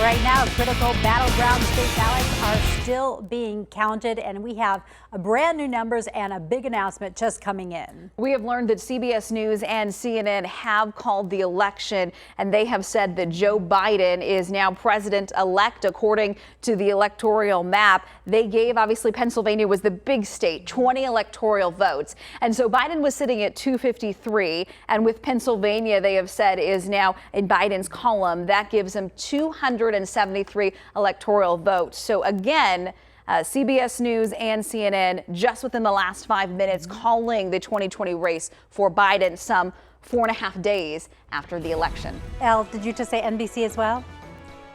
Right now, critical battleground state ballots are still being counted, and we have brand new numbers and a big announcement just coming in. We have learned that CBS News and CNN have called the election, and they have said that Joe Biden is now president-elect according to the electoral map. They gave, obviously, Pennsylvania was the big state, 20 electoral votes. And so Biden was sitting at 253, and with Pennsylvania, they have said is now in Biden's column. That gives him 273 electoral votes. So again, CBS News and CNN just within the last 5 minutes calling the 2020 race for Biden some 4.5 days after the election. Elle, did you just say NBC as well?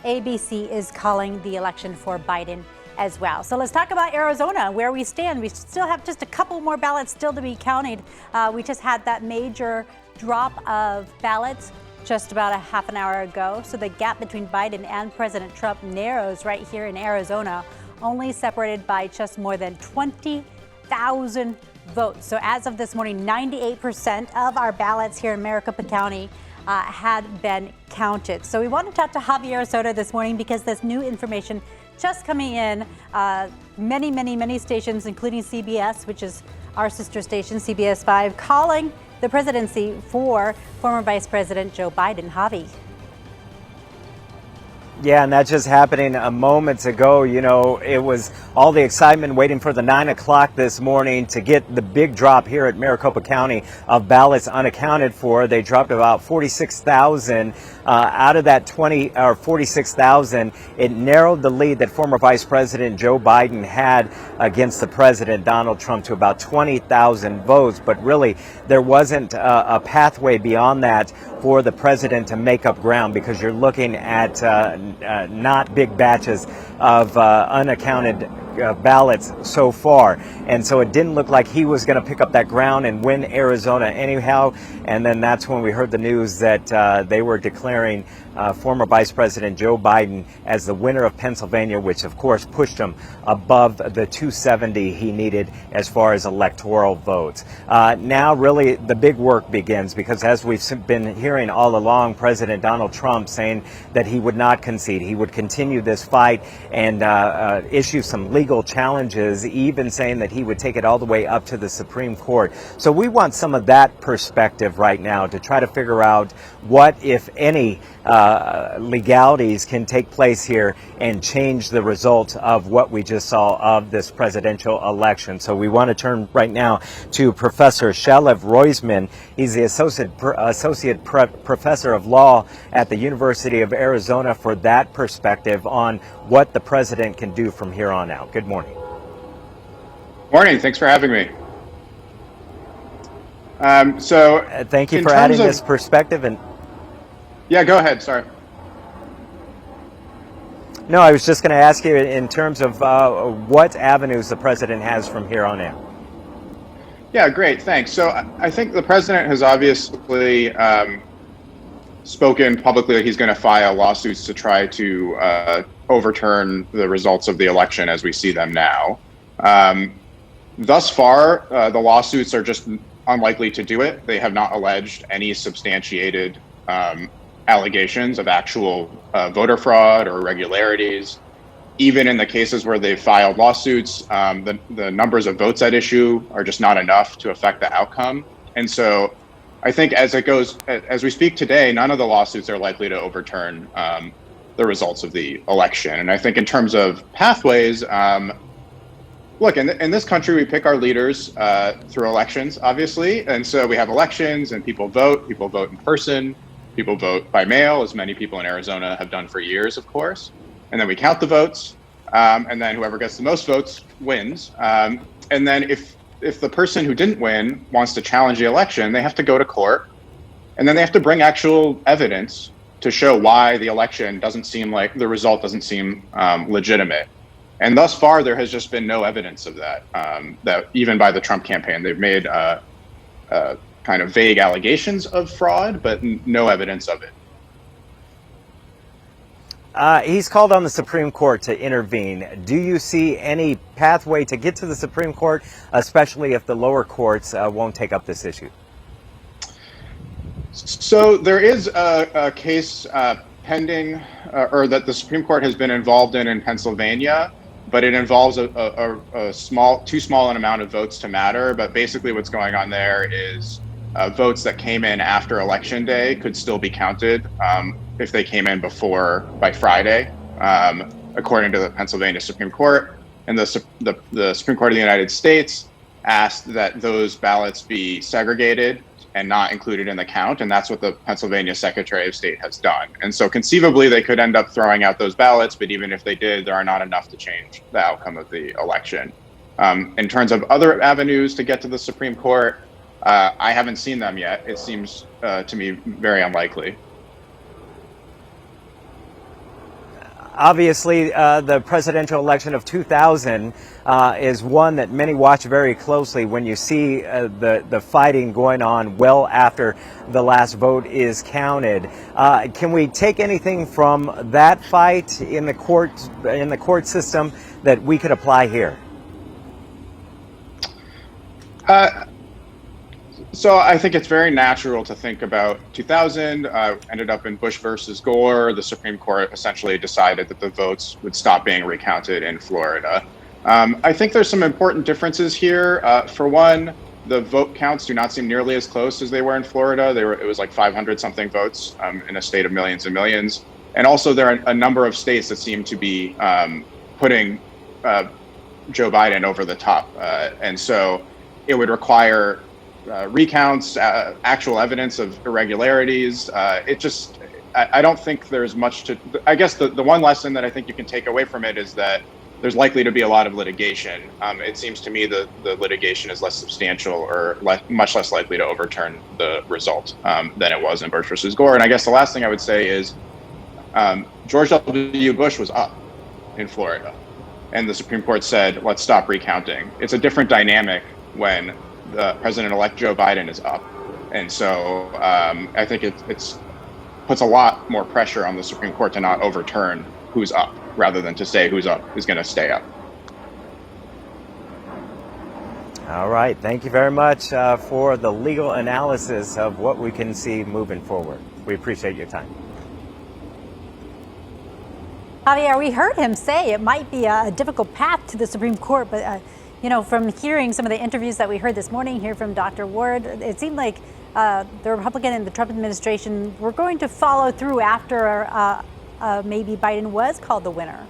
ABC is calling the election for Biden as well. So let's talk about Arizona, where we stand. We still have just a couple more ballots still to be counted. We just had that major drop of ballots just about a half an hour ago. So the gap between Biden and President Trump narrows right here in Arizona, only separated by just more than 20,000 votes. So as of this morning, 98% of our ballots here in Maricopa County had been counted. So we want to talk to Javier Soto this morning because there's new information just coming in. Many stations, including CBS, which is our sister station, CBS 5, calling the presidency for former Vice President Joe Biden. Javi. Yeah, and that's just happening moments ago. You know, it was all the excitement waiting for the 9 o'clock this morning to get the big drop here at Maricopa County of ballots unaccounted for. They dropped about 46,000. Out of that 46,000, it narrowed the lead that former Vice President Joe Biden had against the President Donald Trump to about 20,000 votes. But really, there wasn't a pathway beyond that for the president to make up ground, because you're looking at not big batches of unaccounted ballots so far. And so it didn't look like he was going to pick up that ground and win Arizona anyhow. And then that's when we heard the news that they were declaring former Vice President Joe Biden as the winner of Pennsylvania, which of course pushed him above the 270 he needed as far as electoral votes. Now really the big work begins, because as we've been hearing all along, President Donald Trump saying that he would not concede. He would continue this fight and issue some legal challenges, even saying that he would take it all the way up to the Supreme Court. So we want some of that perspective right now to try to figure out what, if any, legalities can take place here and change the result of what we just saw of this presidential election. So we want to turn right now to Professor Shalev Roisman. He's the associate professor of law at the University of Arizona for that perspective on what the president can do from here on out. Good morning. Morning. Thanks for having me. Thank you for adding this perspective. And yeah, go ahead. Sorry. No, I was just going to ask you in terms of what avenues the president has from here on out. Yeah, great. Thanks. So I think the president has obviously spoken publicly that he's going to file lawsuits to try to overturn the results of the election as we see them now. Thus far, the lawsuits are just unlikely to do it. They have not alleged any substantiated allegations of actual voter fraud or irregularities. Even in the cases where they've filed lawsuits, the numbers of votes at issue are just not enough to affect the outcome. And so I think as we speak today, none of the lawsuits are likely to overturn the results of the election. And I think in terms of pathways, look, in this country, we pick our leaders through elections, obviously. And so we have elections and people vote in person. People vote by mail, as many people in Arizona have done for years, of course. And then we count the votes, and then whoever gets the most votes wins. And then if the person who didn't win wants to challenge the election, they have to go to court. And then they have to bring actual evidence to show why the election doesn't seem like, the result doesn't seem legitimate. And thus far, there has just been no evidence of that, that even by the Trump campaign. They've made kind of vague allegations of fraud, but no evidence of it. He's called on the Supreme Court to intervene. Do you see any pathway to get to the Supreme Court, especially if the lower courts won't take up this issue? So there is a case pending or that the Supreme Court has been involved in Pennsylvania, but it involves too small an amount of votes to matter. But basically what's going on there is votes that came in after Election Day could still be counted if they came in by Friday, according to the Pennsylvania Supreme Court. And the Supreme Court of the United States asked that those ballots be segregated and not included in the count. And that's what the Pennsylvania Secretary of State has done. And so conceivably, they could end up throwing out those ballots. But even if they did, there are not enough to change the outcome of the election. In terms of other avenues to get to the Supreme Court, I haven't seen them yet. It seems to me very unlikely. Obviously, the presidential election of 2000 is one that many watch very closely when you see the fighting going on well after the last vote is counted. Can we take anything from that fight in the court system that we could apply here? So I think it's very natural to think about 2000, ended up in Bush versus Gore. The Supreme Court essentially decided that the votes would stop being recounted in Florida. I think there's some important differences here. For one, the vote counts do not seem nearly as close as they were in Florida. It was like 500 something votes in a state of millions and millions. And also there are a number of states that seem to be putting Joe Biden over the top. And so it would require recounts, actual evidence of irregularities. I don't think there's much to, I guess the one lesson that I think you can take away from it is that there's likely to be a lot of litigation. It seems to me the litigation is less substantial or much less likely to overturn the result than it was in Bush versus Gore. And I guess the last thing I would say is George W. Bush was up in Florida and the Supreme Court said, let's stop recounting. It's a different dynamic when the President-elect Joe Biden is up. And so I think it puts a lot more pressure on the Supreme Court to not overturn who's up rather than to say who's up is going to stay up. All right. Thank you very much for the legal analysis of what we can see moving forward. We appreciate your time. Javier, we heard him say it might be a difficult path to the Supreme Court, but you know, from hearing some of the interviews that we heard this morning here from Dr. Ward, it seemed like the Republican and the Trump administration were going to follow through after maybe Biden was called the winner.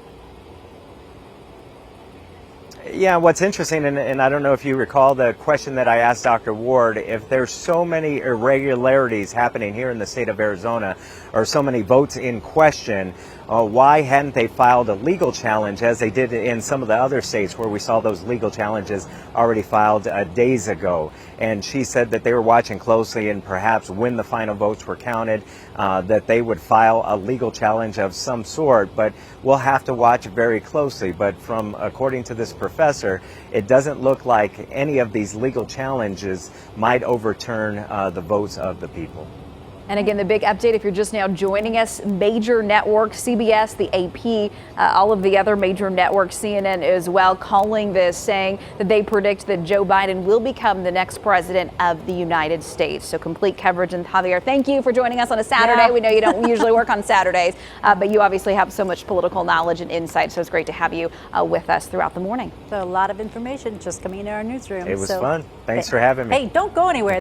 Yeah, what's interesting, and I don't know if you recall the question that I asked Dr. Ward, if there's so many irregularities happening here in the state of Arizona, or so many votes in question, why hadn't they filed a legal challenge as they did in some of the other states where we saw those legal challenges already filed days ago? And she said that they were watching closely and perhaps when the final votes were counted, that they would file a legal challenge of some sort, but we'll have to watch very closely. But according to this professor, it doesn't look like any of these legal challenges might overturn the votes of the people. And again, the big update, if you're just now joining us, major networks, CBS, the AP, all of the other major networks, CNN as well, calling this, saying that they predict that Joe Biden will become the next president of the United States. So complete coverage. And Javier, thank you for joining us on a Saturday. Yeah. We know you don't usually work on Saturdays, but you obviously have so much political knowledge and insight. So it's great to have you with us throughout the morning. So a lot of information just coming into our newsroom. It was fun. Thanks for having me. Hey, don't go anywhere.